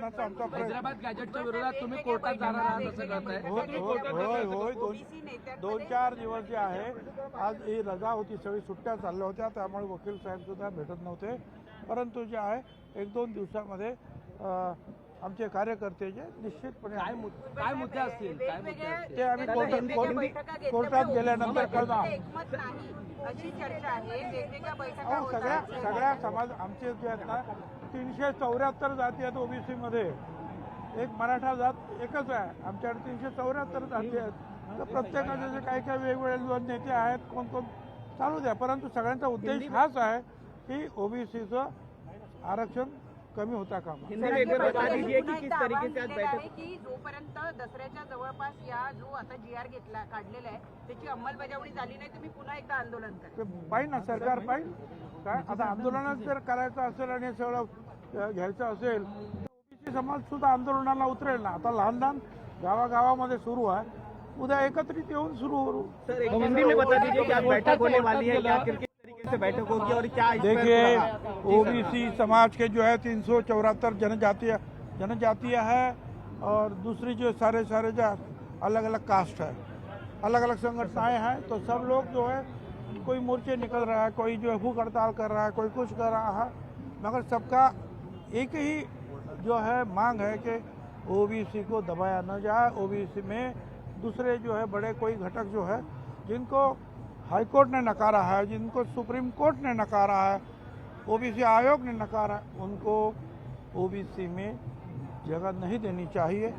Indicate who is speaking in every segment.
Speaker 1: करण्याचा आमचा प्रयत्न.
Speaker 2: हैदराबाद गॅजेटच्या विरोधात तुम्ही कोर्टात जाणार आहात असं करताय?
Speaker 1: होय 2-4 दिवस जे आहे, आज ही रजा होती, सगळी सुट्ट्या चालल्या होत्या, त्यामुळे वकील साहेब सुद्धा भेटत नव्हते. परंतु जे आहे 1-2 दिवसामध्ये आमचे कार्यकर्ते जे निश्चितपणे
Speaker 2: काय मुद्दे असतील
Speaker 1: ते आम्ही कोर्टात गेल्यानंतर कळणार. सगळ्या समाज आमचे जे आहेत ना 374 जाती आहेत ओबीसी मध्ये, एक मराठा जात एकच आहे आमच्याकडे. 374 जाती आहेत, तर प्रत्येकाचे जे काही काही वेगवेगळे नेते आहेत कोण कोण चालू द्या, परंतु सगळ्यांचा उद्देश हाच आहे की ओबीसीचं आरक्षण कमी होता कामा.
Speaker 3: की जोपर्यंत दसऱ्याच्या जवळपास या जो आता GR काढलेला आहे त्याची अंमलबजावणी झाली नाही तुम्ही पुन्हा एकदा आंदोलन करा.
Speaker 1: पाहिजे ना, सरकार पाहिजे काय. आता आंदोलनात जर करायचं असेल आणि सगळं घ्यायचं असेल तर ओबीसी समाज सुद्धा आंदोलनाला उतरेल ना. आता लहान लहान गावागावामध्ये सुरू आहे, उद्या एकत्रित येऊन सुरू करू.
Speaker 4: बैठक होगी और क्या?
Speaker 1: देखिए ओबीसी समाज के जो है 374 जनजातीय है और दूसरी जो सारे जो अलग अलग कास्ट है, अलग अलग संगठनाएं हैं, तो सब लोग जो है कोई मोर्चे निकल रहा है, कोई जो है भूख हड़ताल कर रहा है, कोई कुछ कर रहा है, मगर सबका एक ही जो है मांग है कि ओबीसी को दबाया न जाए। ओबीसी में दूसरे जो है बड़े कोई घटक जो है जिनको हाईकोर्ट ने नकारा है, जिनको सुप्रीम कोर्ट ने नकारा है, ओबीसी आयोग ने नकारा है, उनको ओबीसी में जगह नहीं देनी चाहिए।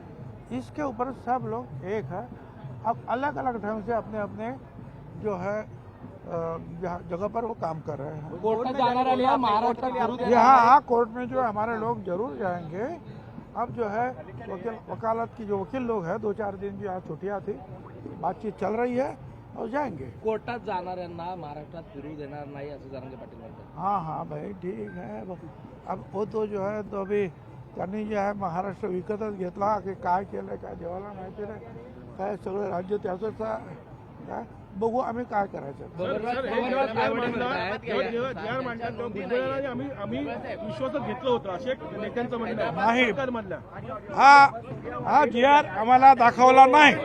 Speaker 1: इसके ऊपर सब लोग एक है। अब अलग अलग ढंग से अपने अपने जो है जगह पर वो काम कर रहे हैं।
Speaker 2: कोर्टात जाणार आहे महाराष्ट्रात
Speaker 1: यहाँ कोर्ट में जो हमारे लोग जरूर जाएंगे। अब जो है वकालत की जो वकील लोग हैं 2-4 दिन जो आज छुट्टियाँ थी, बातचीत चल रही है और जाएंगे।
Speaker 2: कोर्टात जाणाऱ्यांना महाराष्ट्रात फिरू देणार नाही असं जरांगे पाटील म्हणतात.
Speaker 1: हाँ भाई ठीक है। अब वो तो जो है तो अभी त्यांनी जे आहे महाराष्ट्र विकतच घेतला की काय केलं काय देवाला माहिती नाही, काय सगळं राज्य त्याचंच काय बघू आम्ही काय करायचं.
Speaker 4: आम्ही विश्वासात घेतलं होतं असे नेत्यांचं म्हणणं
Speaker 1: नाही. हा GR आम्हाला दाखवला नाही.